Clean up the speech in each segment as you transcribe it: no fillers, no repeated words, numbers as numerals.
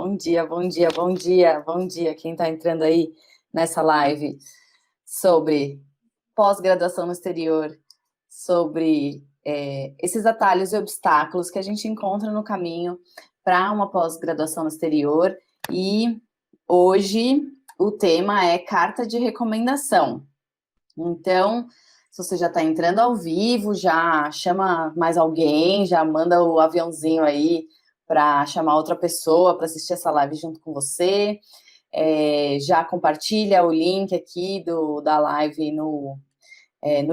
Bom dia, bom dia, bom dia, bom dia. Quem está entrando aí nessa live sobre pós-graduação no exterior, sobre esses atalhos e obstáculos que a gente encontra no caminho para uma pós-graduação no exterior. E hoje o tema é carta de recomendação. Então, se você já está entrando ao vivo, já chama mais alguém, já manda o aviãozinho aí para chamar outra pessoa para assistir essa live junto com você. Já compartilha o link aqui da live no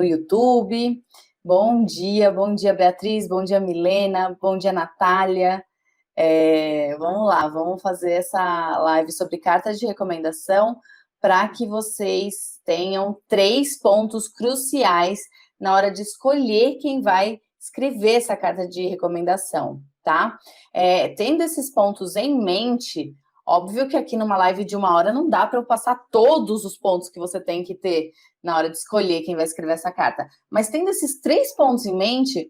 YouTube. Bom dia, Beatriz, bom dia, Milena, bom dia, Natália. Vamos lá, vamos fazer essa live sobre cartas de recomendação para que vocês tenham 3 pontos cruciais na hora de escolher quem vai escrever essa carta de recomendação, tá? Tendo esses pontos em mente, óbvio que aqui numa live de 1 hora não dá para eu passar todos os pontos que você tem que ter na hora de escolher quem vai escrever essa carta, mas tendo esses 3 pontos em mente,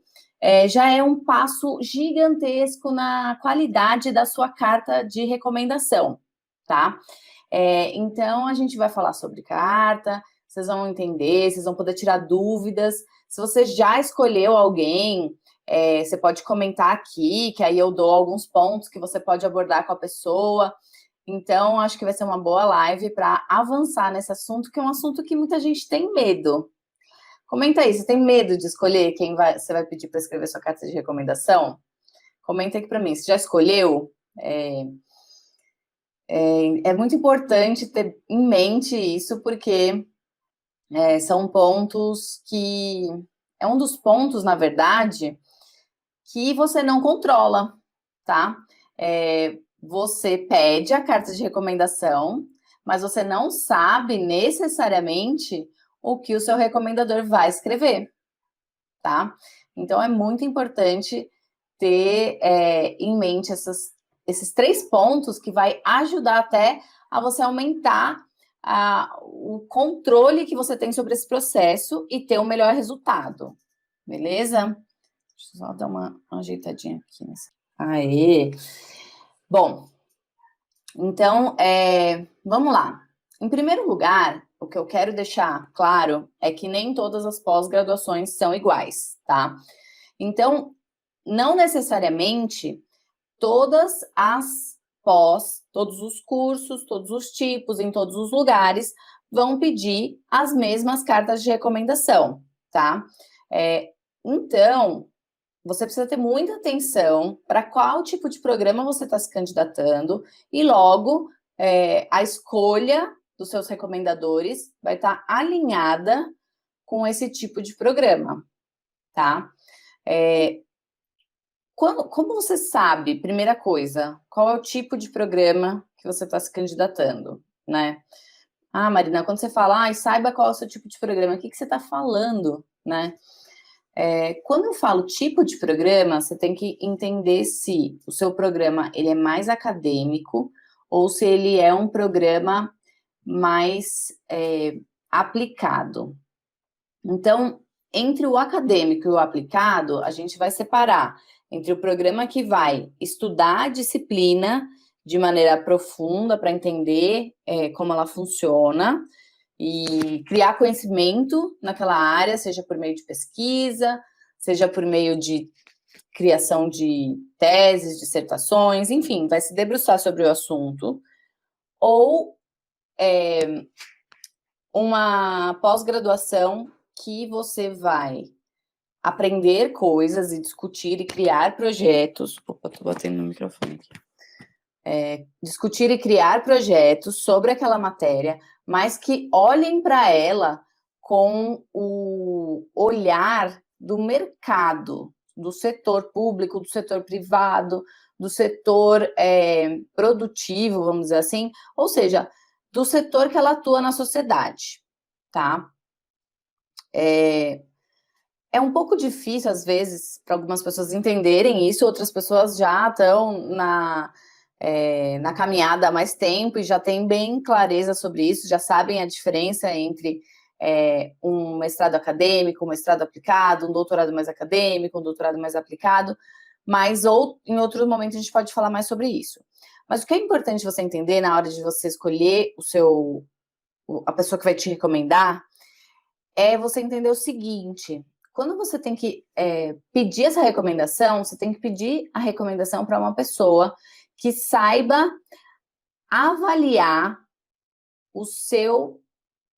já é um passo gigantesco na qualidade da sua carta de recomendação, tá? Então, a gente vai falar sobre carta, vocês vão entender, vocês vão poder tirar dúvidas. Se você já escolheu alguém, você pode comentar aqui, que aí eu dou alguns pontos que você pode abordar com a pessoa. Então, acho que vai ser uma boa live para avançar nesse assunto, que é um assunto que muita gente tem medo. Comenta aí, você tem medo de escolher quem você vai pedir para escrever sua carta de recomendação? Comenta aqui para mim, você já escolheu? É muito importante ter em mente isso, porque são pontos que... É um dos pontos, na verdade, que você não controla, tá? Você pede a carta de recomendação, mas você não sabe necessariamente o que o seu recomendador vai escrever, tá? Então, é muito importante ter em mente esses 3 pontos que vai ajudar até a você aumentar o controle que você tem sobre esse processo e ter um melhor resultado, beleza? Deixa eu só dar uma ajeitadinha aqui. Aê! Bom, então, vamos lá. Em primeiro lugar, o que eu quero deixar claro é que nem todas as pós-graduações são iguais, tá? Então, não necessariamente todas as todos os cursos, todos os tipos, em todos os lugares, vão pedir as mesmas cartas de recomendação, tá? Então, você precisa ter muita atenção para qual tipo de programa você está se candidatando e logo a escolha dos seus recomendadores vai estar alinhada com esse tipo de programa, tá? Como você sabe, primeira coisa, qual é o tipo de programa que você está se candidatando, né? Ah, Marina, quando você fala, saiba qual é o seu tipo de programa, o que você está falando, né? Quando eu falo tipo de programa, você tem que entender se o seu programa ele é mais acadêmico ou se ele é um programa mais aplicado. Então, entre o acadêmico e o aplicado, a gente vai separar entre o programa que vai estudar a disciplina de maneira profunda para entender como ela funciona e criar conhecimento naquela área, seja por meio de pesquisa, seja por meio de criação de teses, dissertações, enfim, vai se debruçar sobre o assunto, ou uma pós-graduação que você vai aprender coisas e discutir e criar projetos. Opa, tô batendo no microfone aqui. Discutir e criar projetos sobre aquela matéria, mas que olhem para ela com o olhar do mercado, do setor público, do setor privado, do setor produtivo, vamos dizer assim, ou seja, do setor que ela atua na sociedade, tá? É um pouco difícil, às vezes, para algumas pessoas entenderem isso, outras pessoas já estão na caminhada há mais tempo e já têm bem clareza sobre isso, já sabem a diferença entre um mestrado acadêmico, um mestrado aplicado, um doutorado mais acadêmico, um doutorado mais aplicado, mas ou em outro momento a gente pode falar mais sobre isso. Mas o que é importante você entender na hora de você escolher a pessoa que vai te recomendar, é você entender o seguinte: quando você tem que pedir essa recomendação, você tem que pedir a recomendação para uma pessoa que saiba avaliar o seu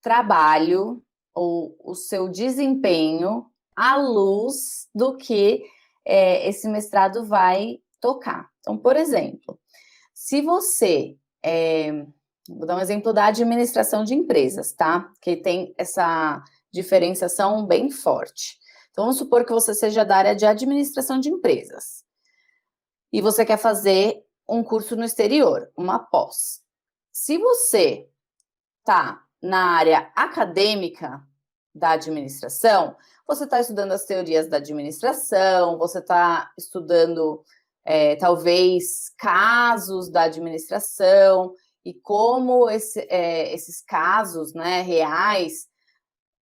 trabalho ou o seu desempenho à luz do que esse mestrado vai tocar. Então, por exemplo, se você... vou dar um exemplo da administração de empresas, tá? Que tem essa diferenciação bem forte. Então, vamos supor que você seja da área de administração de empresas e você quer fazer um curso no exterior, uma pós. Se você está na área acadêmica da administração, você está estudando as teorias da administração, você está estudando, talvez, casos da administração e como esses casos, né, reais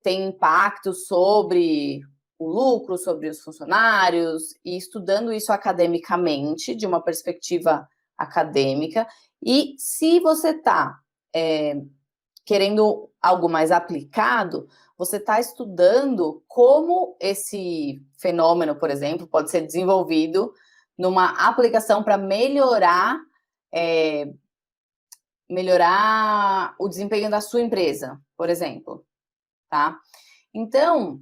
têm impacto sobre o lucro, sobre os funcionários, e estudando isso academicamente, de uma perspectiva acadêmica. E se você está querendo algo mais aplicado, você está estudando como esse fenômeno, por exemplo, pode ser desenvolvido numa aplicação para melhorar o desempenho da sua empresa, por exemplo, tá? Então,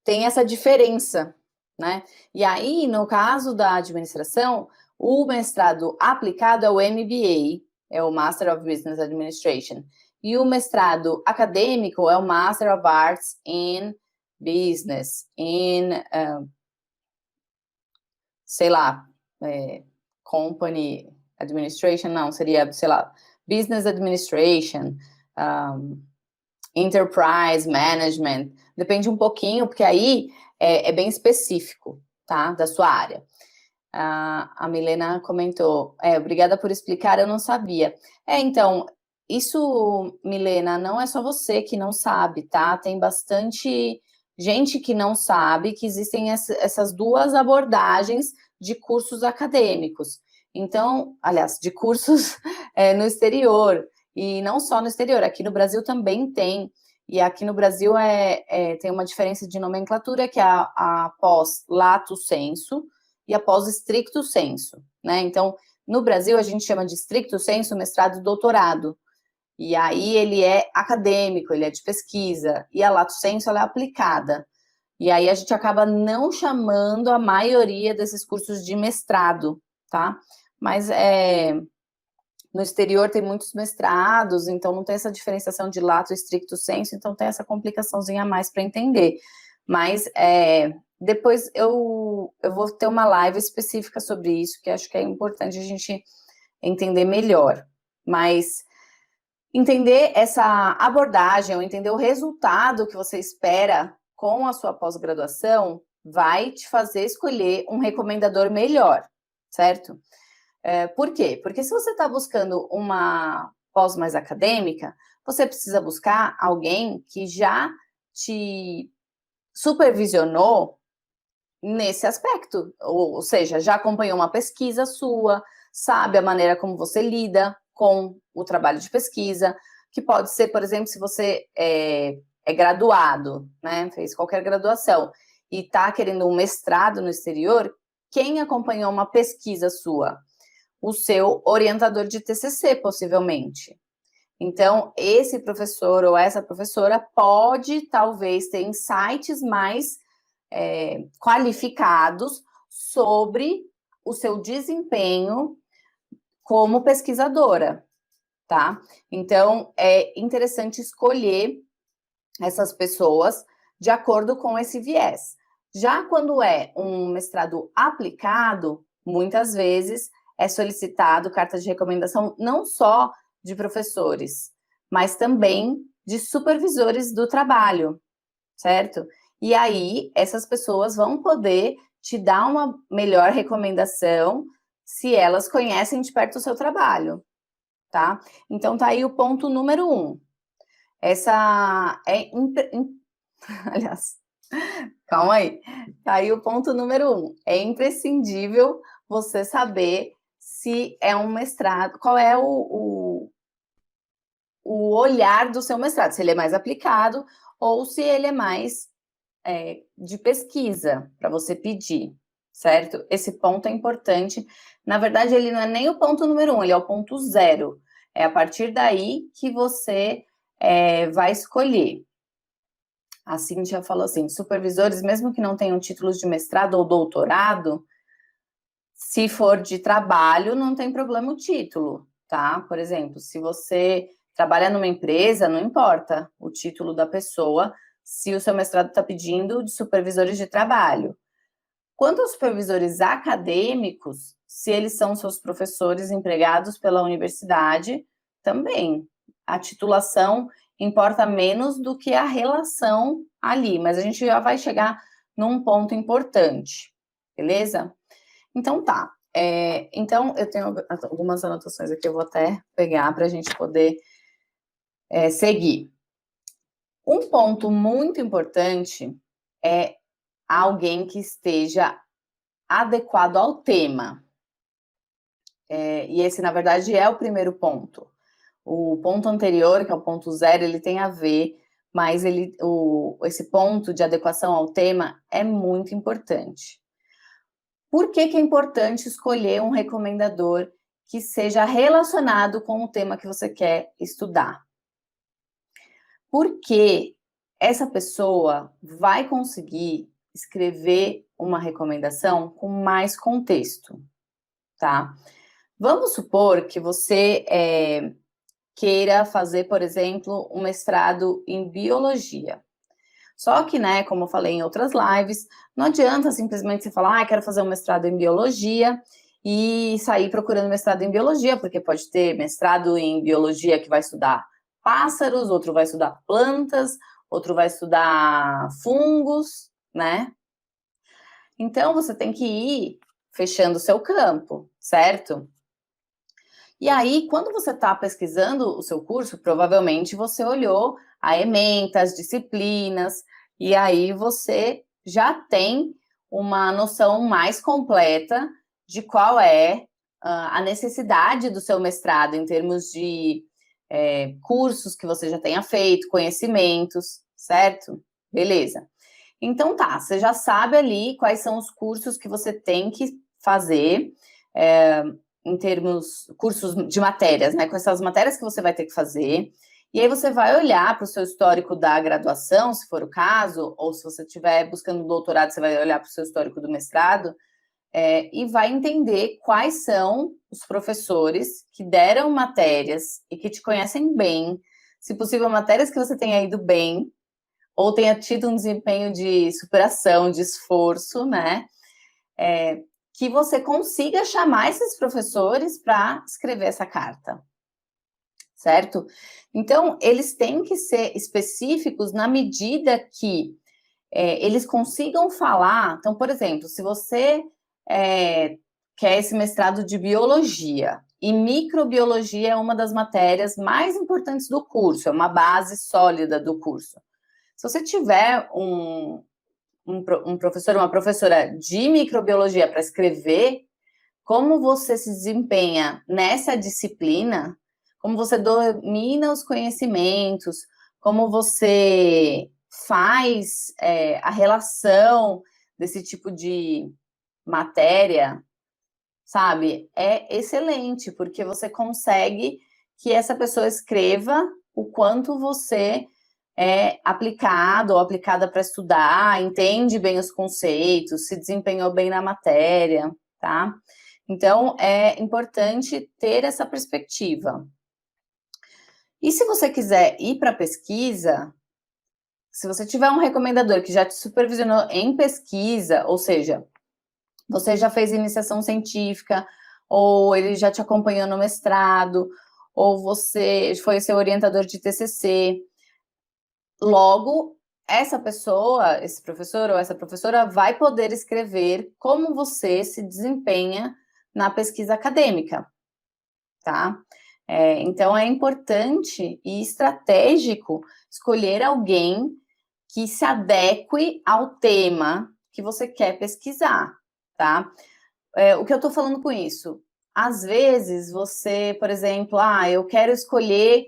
tem essa diferença, né? E aí, no caso da administração, o mestrado aplicado é o MBA, é o Master of Business Administration, e o mestrado acadêmico é o Master of Arts in Business, sei lá, Company Administration, não, seria, sei lá, Business Administration, Enterprise Management, depende um pouquinho, porque aí é bem específico, tá, da sua área. A Milena comentou, obrigada por explicar, eu não sabia. Então, isso, Milena, não é só você que não sabe, tá? Tem bastante gente que não sabe que existem essas duas abordagens de cursos acadêmicos. Então, aliás, de cursos no exterior, e não só no exterior, aqui no Brasil também tem. E aqui no Brasil tem uma diferença de nomenclatura, que é a pós lato sensu e a pós stricto sensu, né? Então, no Brasil, a gente chama de stricto sensu mestrado e doutorado. E aí ele é acadêmico, ele é de pesquisa, e a lato sensu ela é aplicada. E aí a gente acaba não chamando a maioria desses cursos de mestrado, tá? Mas no exterior tem muitos mestrados, então não tem essa diferenciação de lato e stricto sensu, então tem essa complicaçãozinha a mais para entender. Mas depois eu vou ter uma live específica sobre isso, que acho que é importante a gente entender melhor. Mas entender essa abordagem, ou entender o resultado que você espera com a sua pós-graduação, vai te fazer escolher um recomendador melhor, certo? Por quê? Porque se você está buscando uma pós mais acadêmica, você precisa buscar alguém que já te supervisionou nesse aspecto, ou seja, já acompanhou uma pesquisa sua, sabe a maneira como você lida com o trabalho de pesquisa, que pode ser, por exemplo, se você é graduado, né, fez qualquer graduação, e está querendo um mestrado no exterior, quem acompanhou uma pesquisa sua? O seu orientador de TCC, possivelmente. Então, esse professor ou essa professora pode, talvez, ter insights mais qualificados sobre o seu desempenho como pesquisadora, tá? Então, é interessante escolher essas pessoas de acordo com esse viés. Já quando é um mestrado aplicado, muitas vezes é solicitado carta de recomendação não só de professores, mas também de supervisores do trabalho, certo? E aí, essas pessoas vão poder te dar uma melhor recomendação se elas conhecem de perto o seu trabalho, tá? Então, tá aí o ponto número 1. Essa aliás, calma aí. Aí o ponto número 1, é imprescindível você saber se é um mestrado, qual é o olhar do seu mestrado, se ele é mais aplicado ou se ele é mais de pesquisa, para você pedir, certo? Esse ponto é importante. Na verdade, ele não é nem o ponto número 1, ele é o ponto 0. É a partir daí que você vai escolher. A Cíntia falou assim, supervisores, mesmo que não tenham títulos de mestrado ou doutorado, se for de trabalho, não tem problema o título, tá? Por exemplo, se você trabalha numa empresa, não importa o título da pessoa, se o seu mestrado está pedindo de supervisores de trabalho. Quanto aos supervisores acadêmicos, se eles são seus professores empregados pela universidade, também. A titulação importa menos do que a relação ali, mas a gente já vai chegar num ponto importante, beleza? Então tá. Então, eu tenho algumas anotações aqui, eu vou até pegar para a gente poder seguir. Um ponto muito importante é alguém que esteja adequado ao tema. E esse, na verdade, é o primeiro ponto. O ponto anterior, que é o ponto 0, ele tem a ver, mas esse ponto de adequação ao tema é muito importante. Por que é importante escolher um recomendador que seja relacionado com o tema que você quer estudar? Porque essa pessoa vai conseguir escrever uma recomendação com mais contexto, tá? Vamos supor que você queira fazer, por exemplo, um mestrado em biologia. Só que, né, como eu falei em outras lives, não adianta simplesmente você falar, quero fazer um mestrado em biologia e sair procurando mestrado em biologia, porque pode ter mestrado em biologia que vai estudar pássaros, outro vai estudar plantas, outro vai estudar fungos, né? Então, você tem que ir fechando o seu campo, certo? E aí, quando você está pesquisando o seu curso, provavelmente você olhou a ementa, as disciplinas, e aí você já tem uma noção mais completa de qual é a necessidade do seu mestrado em termos de cursos que você já tenha feito, conhecimentos, certo? Beleza. Então tá, você já sabe ali quais são os cursos que você tem que fazer, em termos, cursos de matérias, né? Quais são as matérias que você vai ter que fazer. E aí você vai olhar para o seu histórico da graduação, se for o caso, ou se você estiver buscando doutorado, você vai olhar para o seu histórico do mestrado, e vai entender quais são os professores que deram matérias e que te conhecem bem, se possível, matérias que você tenha ido bem, ou tenha tido um desempenho de superação, de esforço, né? Que você consiga chamar esses professores para escrever essa carta, certo? Então, eles têm que ser específicos na medida que eles consigam falar. Então, por exemplo, se você quer esse mestrado de biologia, e microbiologia é uma das matérias mais importantes do curso, é uma base sólida do curso. Se você tiver um professor, uma professora de microbiologia para escrever, como você se desempenha nessa disciplina, como você domina os conhecimentos, como você faz a relação desse tipo de matéria, sabe? É excelente, porque você consegue que essa pessoa escreva o quanto você é aplicado ou aplicada para estudar, entende bem os conceitos, se desempenhou bem na matéria, tá? Então, é importante ter essa perspectiva. E se você quiser ir para pesquisa, se você tiver um recomendador que já te supervisionou em pesquisa, ou seja, você já fez iniciação científica, ou ele já te acompanhou no mestrado, ou você foi seu orientador de TCC, logo, essa pessoa, esse professor ou essa professora vai poder escrever como você se desempenha na pesquisa acadêmica, tá? Então, é importante e estratégico escolher alguém que se adeque ao tema que você quer pesquisar, tá? O que eu estou falando com isso? Às vezes você, por exemplo, eu quero escolher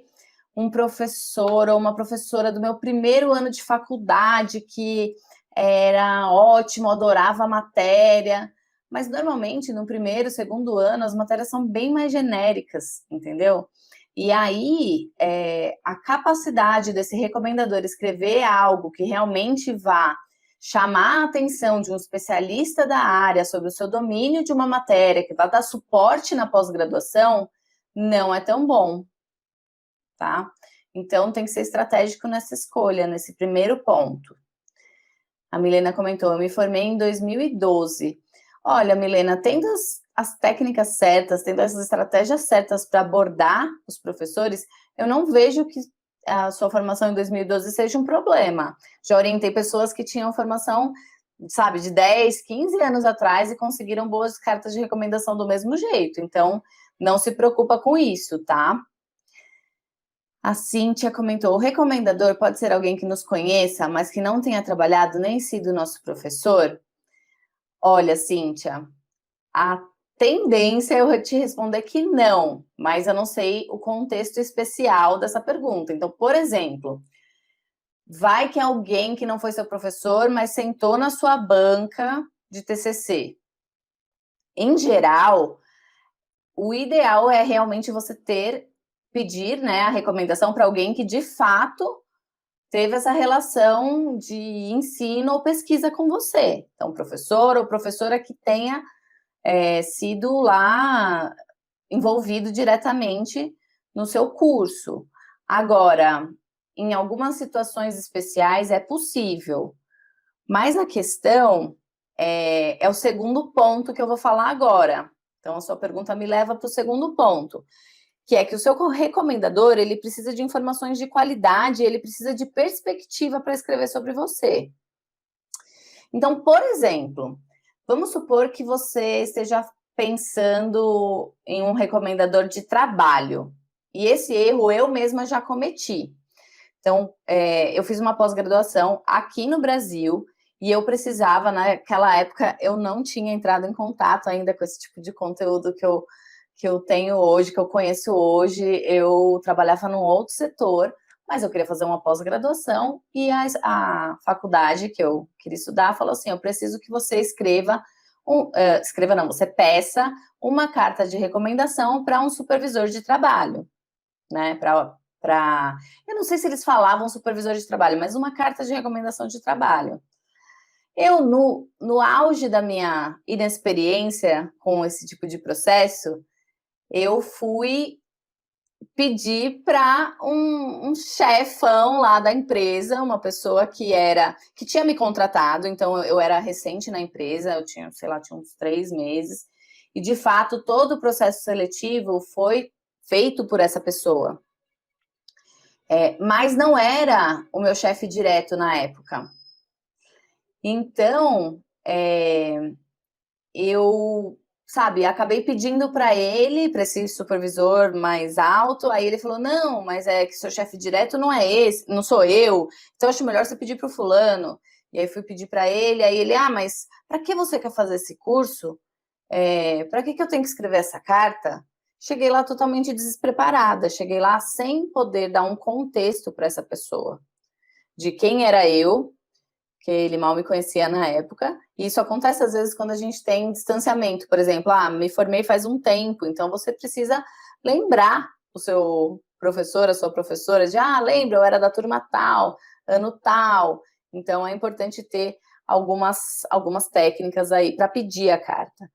um professor ou uma professora do meu primeiro ano de faculdade que era ótimo, adorava a matéria, mas normalmente no primeiro, segundo ano as matérias são bem mais genéricas, entendeu? E aí a capacidade desse recomendador escrever algo que realmente vá chamar a atenção de um especialista da área sobre o seu domínio de uma matéria, que vai dar suporte na pós-graduação, não é tão bom, tá? Então, tem que ser estratégico nessa escolha, nesse primeiro ponto. A Milena comentou, eu me formei em 2012. Olha, Milena, tendo as técnicas certas, tendo essas estratégias certas para abordar os professores, eu não vejo que a sua formação em 2012 seja um problema. Já orientei pessoas que tinham formação, sabe, de 10, 15 anos atrás e conseguiram boas cartas de recomendação do mesmo jeito. Então, não se preocupa com isso, tá? A Cíntia comentou, o recomendador pode ser alguém que nos conheça, mas que não tenha trabalhado nem sido nosso professor? Olha, Cíntia, a tendência é eu te responder que não, mas eu não sei o contexto especial dessa pergunta. Então, por exemplo, vai que alguém que não foi seu professor, mas sentou na sua banca de TCC. Em geral, o ideal é realmente você pedir, né, a recomendação para alguém que de fato teve essa relação de ensino ou pesquisa com você. Então, professor ou professora que tenha sido lá envolvido diretamente no seu curso. Agora, em algumas situações especiais é possível, mas a questão é o segundo ponto que eu vou falar agora. Então, a sua pergunta me leva para o segundo ponto, que é que o seu recomendador, ele precisa de informações de qualidade, ele precisa de perspectiva para escrever sobre você. Então, por exemplo, vamos supor que você esteja pensando em um recomendador de trabalho, e esse erro eu mesma já cometi. Então, eu fiz uma pós-graduação aqui no Brasil, e eu precisava, naquela época, eu não tinha entrado em contato ainda com esse tipo de conteúdo que eu tenho hoje, que eu conheço hoje. Eu trabalhava num outro setor, mas eu queria fazer uma pós-graduação, e a faculdade que eu queria estudar falou assim, eu preciso que você você peça uma carta de recomendação para um supervisor de trabalho, né, eu não sei se eles falavam supervisor de trabalho, mas uma carta de recomendação de trabalho. Eu, no auge da minha inexperiência com esse tipo de processo, eu fui pedir para um chefão lá da empresa, uma pessoa que tinha me contratado, então eu era recente na empresa, eu tinha, sei lá, tinha uns 3 meses, e de fato todo o processo seletivo foi feito por essa pessoa. Mas não era o meu chefe direto na época. Então, eu, sabe, acabei pedindo para ele, para esse supervisor mais alto, aí ele falou, não, mas é que seu chefe direto não é esse, não sou eu, então acho melhor você pedir para o fulano. E aí fui pedir para ele, aí ele, mas para que você quer fazer esse curso? Para que eu tenho que escrever essa carta? Cheguei lá totalmente despreparada, cheguei lá sem poder dar um contexto para essa pessoa, de quem era eu, que ele mal me conhecia na época, e isso acontece às vezes quando a gente tem distanciamento, por exemplo, me formei faz um tempo, então você precisa lembrar o seu professor, a sua professora, de, lembra, eu era da turma tal, ano tal, então é importante ter algumas técnicas aí para pedir a carta.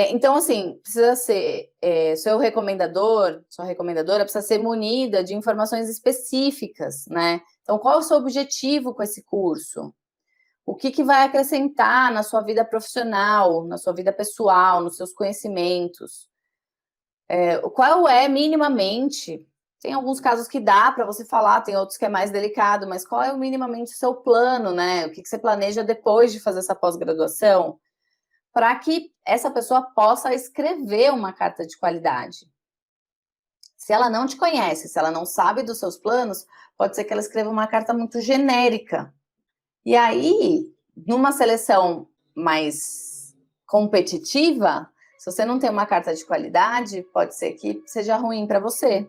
Então, assim, precisa ser, seu recomendador, sua recomendadora precisa ser munida de informações específicas, né? Então, qual é o seu objetivo com esse curso? O que vai acrescentar na sua vida profissional, na sua vida pessoal, nos seus conhecimentos? Qual é minimamente? Tem alguns casos que dá para você falar, tem outros que é mais delicado, mas qual é minimamente o seu plano, né? O que você planeja depois de fazer essa pós-graduação? Para que essa pessoa possa escrever uma carta de qualidade. Se ela não te conhece, se ela não sabe dos seus planos, pode ser que ela escreva uma carta muito genérica. E aí, numa seleção mais competitiva, se você não tem uma carta de qualidade, pode ser que seja ruim para você.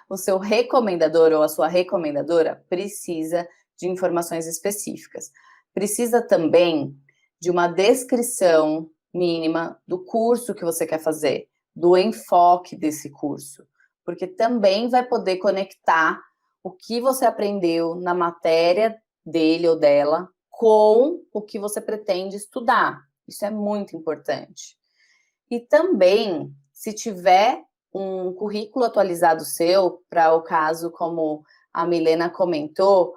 O seu recomendador ou a sua recomendadora precisa de informações específicas. Precisa também de uma descrição mínima do curso que você quer fazer, do enfoque desse curso, porque também vai poder conectar o que você aprendeu na matéria dele ou dela com o que você pretende estudar. Isso é muito importante. E também, se tiver um currículo atualizado seu, para o caso como a Milena comentou,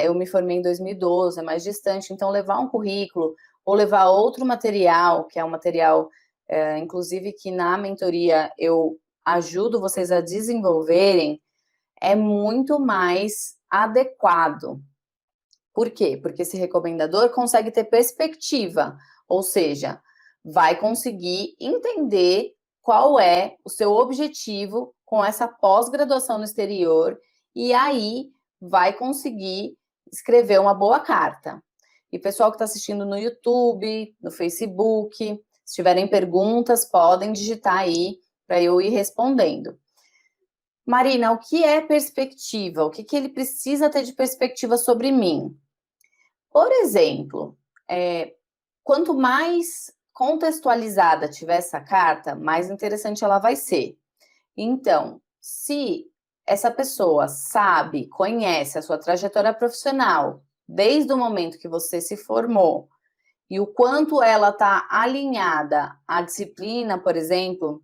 eu me formei em 2012, é mais distante, então levar um currículo ou levar outro material, que é um material, inclusive, que na mentoria eu ajudo vocês a desenvolverem, é muito mais adequado. Por quê? Porque esse recomendador consegue ter perspectiva, ou seja, vai conseguir entender qual é o seu objetivo com essa pós-graduação no exterior e aí vai conseguir escrever uma boa carta. E pessoal que está assistindo no YouTube, no Facebook, se tiverem perguntas, podem digitar aí para eu ir respondendo. Marina, o que é perspectiva? O que ele precisa ter de perspectiva sobre mim? Por exemplo, quanto mais contextualizada tiver essa carta, mais interessante ela vai ser. Então, se essa pessoa sabe, conhece a sua trajetória profissional, desde o momento que você se formou, e o quanto ela está alinhada à disciplina, por exemplo,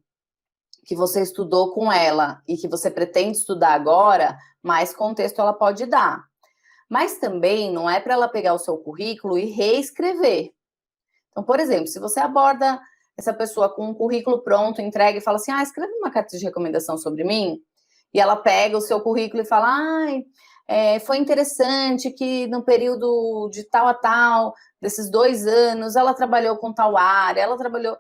que você estudou com ela e que você pretende estudar agora, mais contexto ela pode dar. Mas também não é para ela pegar o seu currículo e reescrever. Então, por exemplo, se você aborda essa pessoa com um currículo pronto, entrega e fala assim, escreve uma carta de recomendação sobre mim, e ela pega o seu currículo e fala, foi interessante que no período de tal a tal, desses 2 anos, ela trabalhou com tal área, ela trabalhou...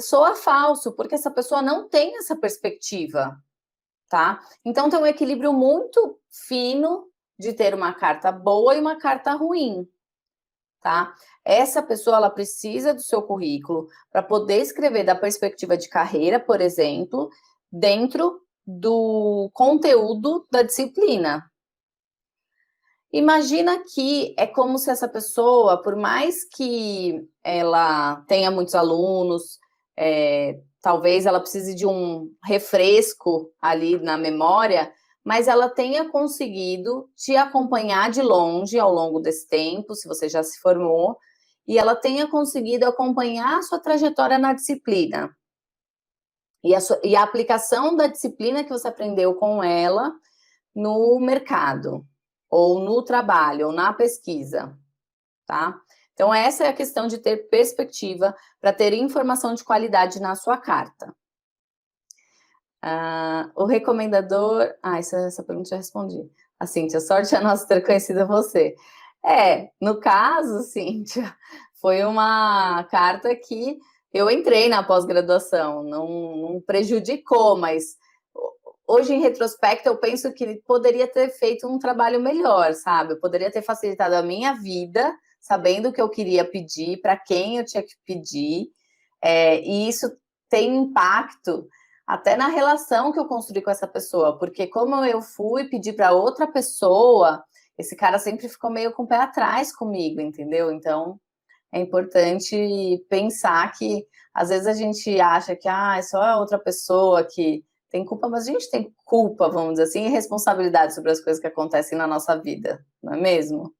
soa falso, porque essa pessoa não tem essa perspectiva, tá? Então, tem um equilíbrio muito fino de ter uma carta boa e uma carta ruim, tá? Essa pessoa, ela precisa do seu currículo para poder escrever da perspectiva de carreira, por exemplo, dentro do conteúdo da disciplina. Imagina que é como se essa pessoa, por mais que ela tenha muitos alunos, talvez ela precise de um refresco ali na memória, mas ela tenha conseguido te acompanhar de longe ao longo desse tempo, se você já se formou, e ela tenha conseguido acompanhar a sua trajetória na disciplina. E a aplicação da disciplina que você aprendeu com ela no mercado, ou no trabalho, ou na pesquisa, tá? Então, essa é a questão de ter perspectiva para ter informação de qualidade na sua carta. O recomendador... essa pergunta já respondi. A Cíntia, sorte a nossa ter conhecido você. No caso, Cíntia, foi uma carta que eu entrei na pós-graduação, não prejudicou, mas hoje, em retrospecto, eu penso que poderia ter feito um trabalho melhor, sabe? Eu poderia ter facilitado a minha vida, sabendo o que eu queria pedir, para quem eu tinha que pedir, e isso tem impacto até na relação que eu construí com essa pessoa, porque como eu fui pedir para outra pessoa, esse cara sempre ficou meio com o pé atrás comigo, entendeu? Então, é importante pensar que, às vezes, a gente acha que é só a outra pessoa que tem culpa, mas a gente tem culpa, vamos dizer assim, e responsabilidade sobre as coisas que acontecem na nossa vida, não é mesmo?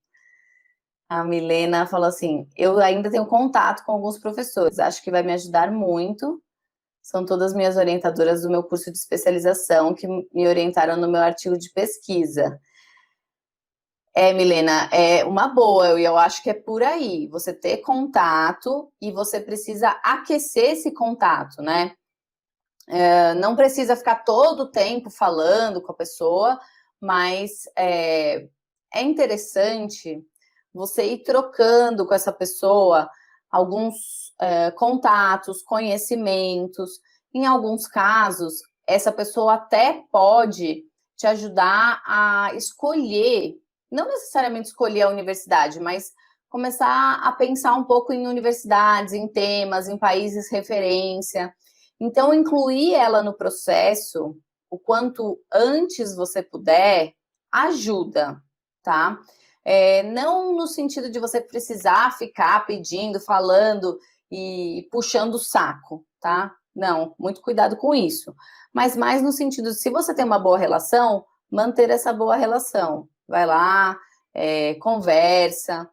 A Milena falou assim, eu ainda tenho contato com alguns professores, acho que vai me ajudar muito, são todas minhas orientadoras do meu curso de especialização que me orientaram no meu artigo de pesquisa. Milena, é uma boa, eu acho que é por aí, você ter contato e você precisa aquecer esse contato, né? Não precisa ficar todo o tempo falando com a pessoa, mas é interessante você ir trocando com essa pessoa alguns contatos, conhecimentos. Em alguns casos, essa pessoa até pode te ajudar a escolher, não necessariamente escolher a universidade, mas começar a pensar um pouco em universidades, em temas, em países referência. Então, incluir ela no processo, o quanto antes você puder, ajuda, tá? Não no sentido de você precisar ficar pedindo, falando e puxando o saco, tá? Não, muito cuidado com isso. Mas mais no sentido de, se você tem uma boa relação, manter essa boa relação. Vai lá, conversa,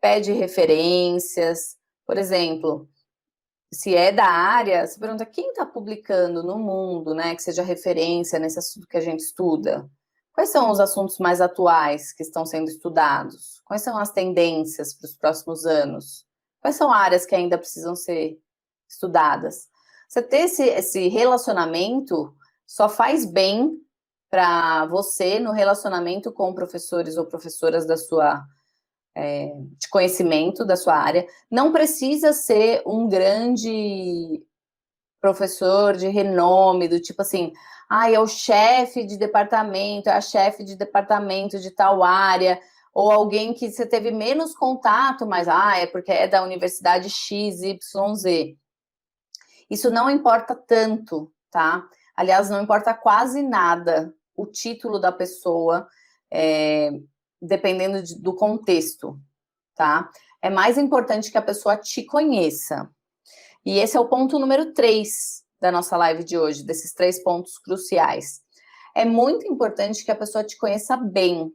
pede referências. Por exemplo, se é da área, você pergunta quem está publicando no mundo, né, que seja referência nesse assunto que a gente estuda. Quais são os assuntos mais atuais que estão sendo estudados? Quais são as tendências para os próximos anos? Quais são áreas que ainda precisam ser estudadas? Você ter esse relacionamento só faz bem para você no relacionamento com professores ou professoras da sua de conhecimento da sua área. Não precisa ser um grande professor de renome, do tipo assim, é o chefe de departamento, é a chefe de departamento de tal área, ou alguém que você teve menos contato, mas é porque é da universidade XYZ. Isso não importa tanto, tá? Aliás, não importa quase nada o título da pessoa, dependendo do contexto, tá? É mais importante que a pessoa te conheça. E esse é o ponto número 3 da nossa live de hoje, desses 3 pontos cruciais. É muito importante que a pessoa te conheça bem,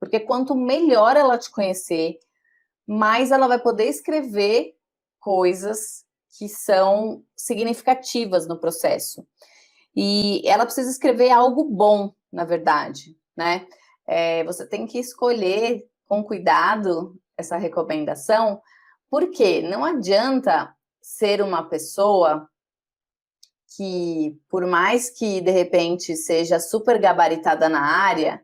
porque quanto melhor ela te conhecer, mais ela vai poder escrever coisas que são significativas no processo. E ela precisa escrever algo bom, na verdade, né? Você tem que escolher com cuidado essa recomendação, porque não adianta ser uma pessoa que, por mais que de repente seja super gabaritada na área,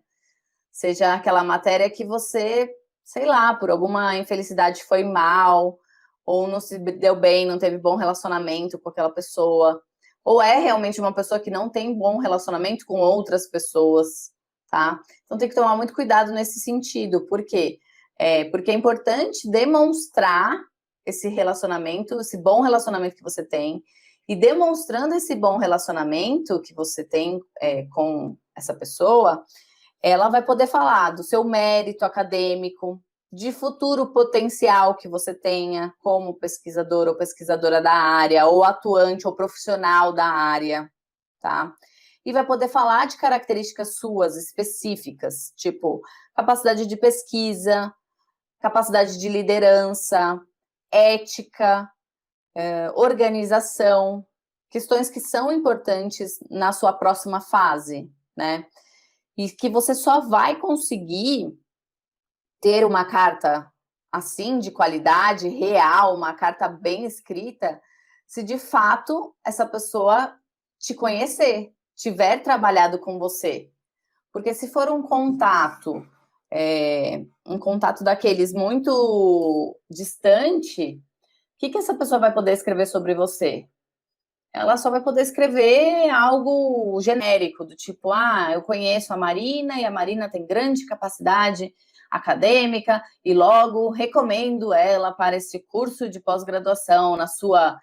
seja aquela matéria que você, sei lá, por alguma infelicidade foi mal, ou não se deu bem, não teve bom relacionamento com aquela pessoa, ou é realmente uma pessoa que não tem bom relacionamento com outras pessoas, tá? Então tem que tomar muito cuidado nesse sentido. Por quê? Porque é importante demonstrar esse relacionamento, esse bom relacionamento que você tem, e demonstrando esse bom relacionamento que você tem com essa pessoa, ela vai poder falar do seu mérito acadêmico, de futuro potencial que você tenha como pesquisador ou pesquisadora da área, ou atuante ou profissional da área, tá? E vai poder falar de características suas específicas, tipo capacidade de pesquisa, capacidade de liderança, ética, organização, questões que são importantes na sua próxima fase, né? E que você só vai conseguir ter uma carta assim, de qualidade, real, uma carta bem escrita, se de fato essa pessoa te conhecer, tiver trabalhado com você. Porque se for um contato daqueles muito distante, o que essa pessoa vai poder escrever sobre você? Ela só vai poder escrever algo genérico, do tipo, eu conheço a Marina e a Marina tem grande capacidade acadêmica e logo recomendo ela para esse curso de pós-graduação na sua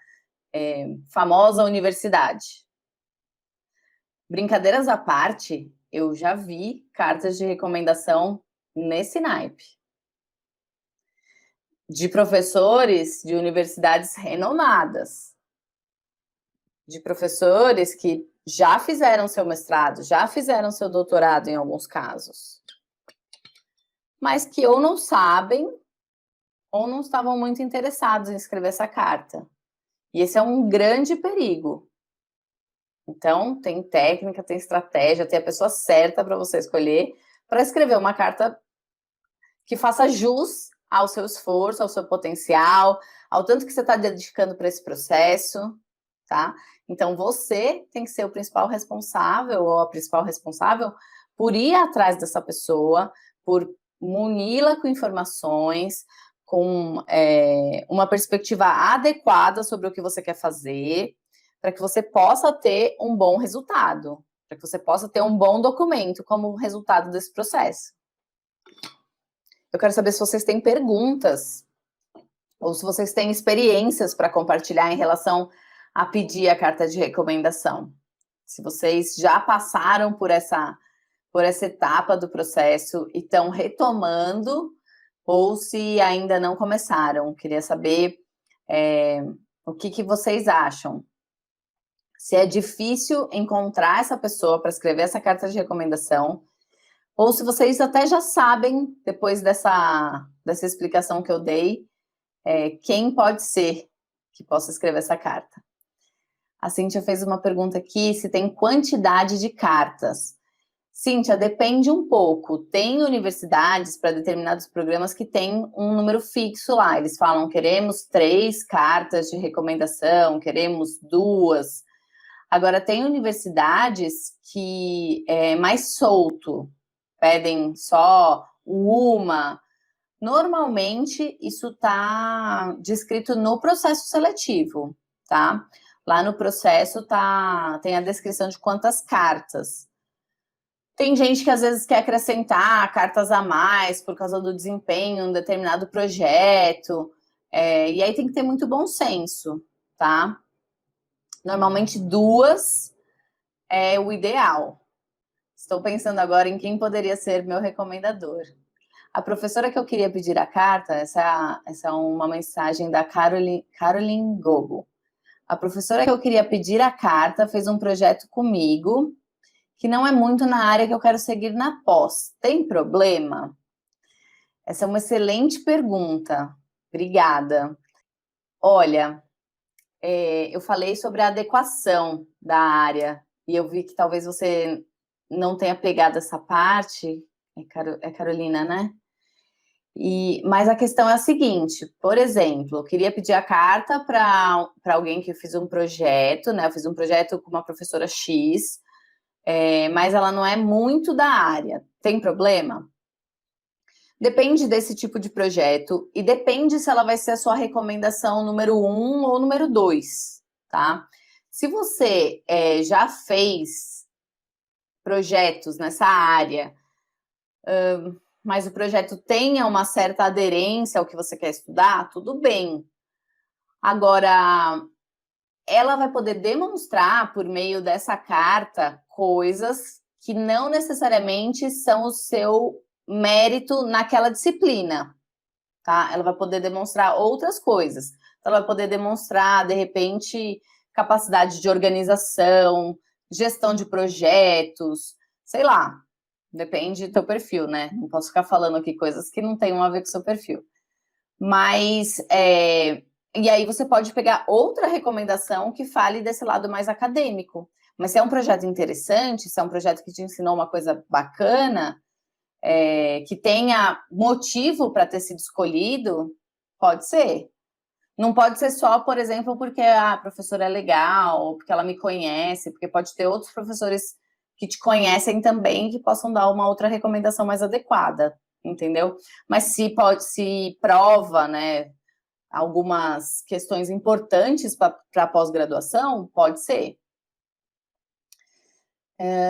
famosa universidade. Brincadeiras à parte, eu já vi cartas de recomendação nesse naipe. De professores de universidades renomadas. De professores que já fizeram seu mestrado, já fizeram seu doutorado em alguns casos. Mas que ou não sabem, ou não estavam muito interessados em escrever essa carta. E esse é um grande perigo. Então, tem técnica, tem estratégia, tem a pessoa certa para você escolher para escrever uma carta que faça jus ao seu esforço, ao seu potencial, ao tanto que você está dedicando para esse processo, tá? Então, você tem que ser o principal responsável ou a principal responsável por ir atrás dessa pessoa, por muni-la com informações, com uma perspectiva adequada sobre o que você quer fazer, para que você possa ter um bom resultado, para que você possa ter um bom documento como resultado desse processo. eu quero saber se vocês têm perguntas ou se vocês têm experiências para compartilhar em relação a pedir a carta de recomendação. Se vocês já passaram por essa etapa do processo e estão retomando, ou se ainda não começaram. Queria saber o que vocês acham. Se é difícil encontrar essa pessoa para escrever essa carta de recomendação, ou se vocês até já sabem, depois dessa explicação que eu dei, quem pode ser que possa escrever essa carta. A Cíntia fez uma pergunta aqui, se tem quantidade de cartas. Cíntia, depende um pouco. Tem universidades para determinados programas que tem um número fixo lá. Eles falam, queremos 3 cartas de recomendação, queremos 2. Agora, tem universidades que é mais solto, pedem só uma. Normalmente, isso está descrito no processo seletivo, tá? Lá no processo tem a descrição de quantas cartas. Tem gente que às vezes quer acrescentar cartas a mais por causa do desempenho em um determinado projeto, e aí tem que ter muito bom senso, tá? Normalmente 2 é o ideal. Estou pensando agora em quem poderia ser meu recomendador. A professora que eu queria pedir a carta, essa é uma mensagem da Caroline Gogo. A professora que eu queria pedir a carta fez um projeto comigo, que não é muito na área que eu quero seguir na pós. Tem problema? Essa é uma excelente pergunta. Obrigada. Olha, eu falei sobre a adequação da área, e eu vi que talvez você não tenha pegado essa parte. É Carolina, né? Mas a questão é a seguinte, por exemplo, eu queria pedir a carta para alguém que fez um projeto, né? Eu fiz um projeto com uma professora X, mas ela não é muito da área. Tem problema? Depende desse tipo de projeto e depende se ela vai ser a sua recomendação número 1 ou número 2, tá? Se você já fez projetos nessa área, mas o projeto tenha uma certa aderência ao que você quer estudar, tudo bem. Agora, ela vai poder demonstrar, por meio dessa carta, coisas que não necessariamente são o seu mérito naquela disciplina, tá? Ela vai poder demonstrar outras coisas. Ela vai poder demonstrar, de repente, capacidade de organização, gestão de projetos, sei lá. Depende do teu perfil, né? Não posso ficar falando aqui coisas que não tenham a ver com o seu perfil. Mas, e aí você pode pegar outra recomendação que fale desse lado mais acadêmico. Mas se é um projeto interessante, se é um projeto que te ensinou uma coisa bacana, que tenha motivo para ter sido escolhido, pode ser. Não pode ser só, por exemplo, porque a professora é legal, porque ela me conhece, porque pode ter outros professores que te conhecem também, que possam dar uma outra recomendação mais adequada, entendeu? Mas se prova, né, algumas questões importantes para a pós-graduação, pode ser.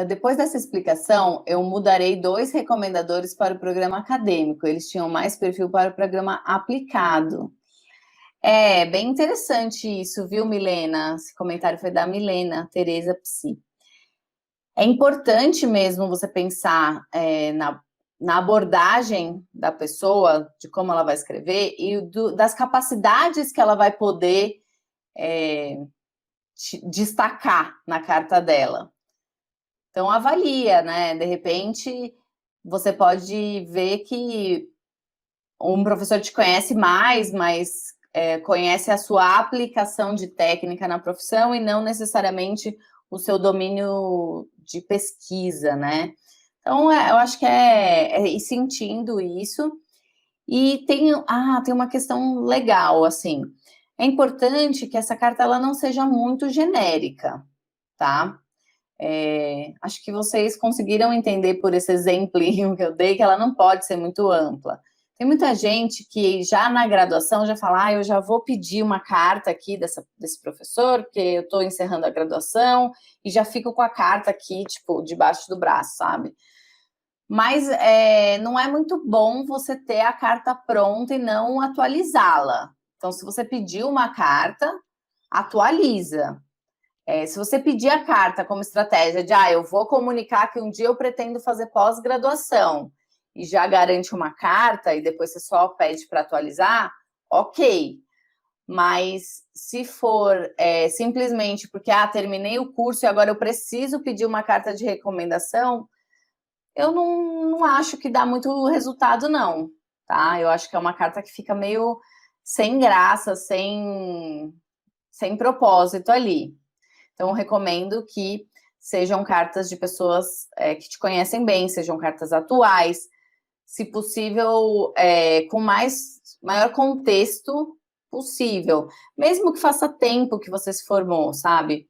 Depois dessa explicação, eu mudarei 2 recomendadores para o programa acadêmico. Eles tinham mais perfil para o programa aplicado. Bem interessante isso, viu, Milena? Esse comentário foi da Milena Tereza Psi. É importante mesmo você pensar na abordagem da pessoa, de como ela vai escrever e das capacidades que ela vai poder destacar na carta dela. Então, avalia, né? De repente, você pode ver que um professor te conhece mais, mas conhece a sua aplicação de técnica na profissão e não necessariamente o seu domínio de pesquisa, né? Então, eu acho que é ir sentindo isso. E tem uma questão legal, assim. É importante que essa carta ela não seja muito genérica, tá? Acho que vocês conseguiram entender por esse exemplinho que eu dei que ela não pode ser muito ampla. Tem muita gente que já na graduação já fala, eu já vou pedir uma carta aqui desse professor, porque eu estou encerrando a graduação e já fico com a carta aqui, tipo, debaixo do braço, sabe? Mas não é muito bom você ter a carta pronta e não atualizá-la. Então, se você pediu uma carta, atualiza. Se você pedir a carta como estratégia de, eu vou comunicar que um dia eu pretendo fazer pós-graduação e já garante uma carta e depois você só pede para atualizar, ok. Mas se for simplesmente porque, terminei o curso e agora eu preciso pedir uma carta de recomendação, eu não acho que dá muito resultado, não, tá? Eu acho que é uma carta que fica meio sem graça, sem propósito ali. Então, eu recomendo que sejam cartas de pessoas que te conhecem bem, sejam cartas atuais, se possível, com maior contexto possível. Mesmo que faça tempo que você se formou, sabe?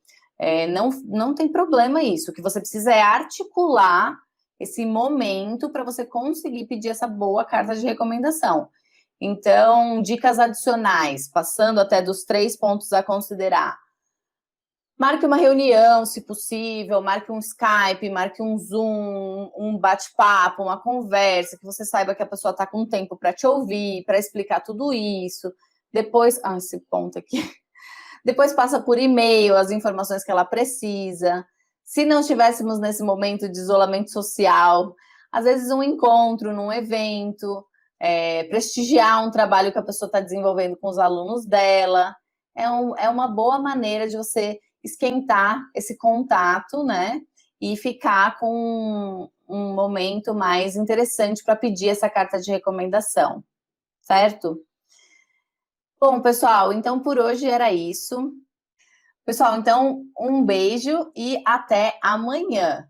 Não tem problema isso. O que você precisa é articular esse momento para você conseguir pedir essa boa carta de recomendação. Então, dicas adicionais, passando até dos 3 pontos a considerar. Marque uma reunião, se possível, marque um Skype, marque um Zoom, um bate-papo, uma conversa, que você saiba que a pessoa está com tempo para te ouvir, para explicar tudo isso. Depois, esse ponto aqui. Depois passa por e-mail as informações que ela precisa. Se não estivéssemos nesse momento de isolamento social, às vezes um encontro num evento, prestigiar um trabalho que a pessoa está desenvolvendo com os alunos dela, é uma boa maneira de você esquentar esse contato, né? E ficar com um momento mais interessante para pedir essa carta de recomendação, certo? Bom, pessoal, então por hoje era isso. Pessoal, então um beijo e até amanhã.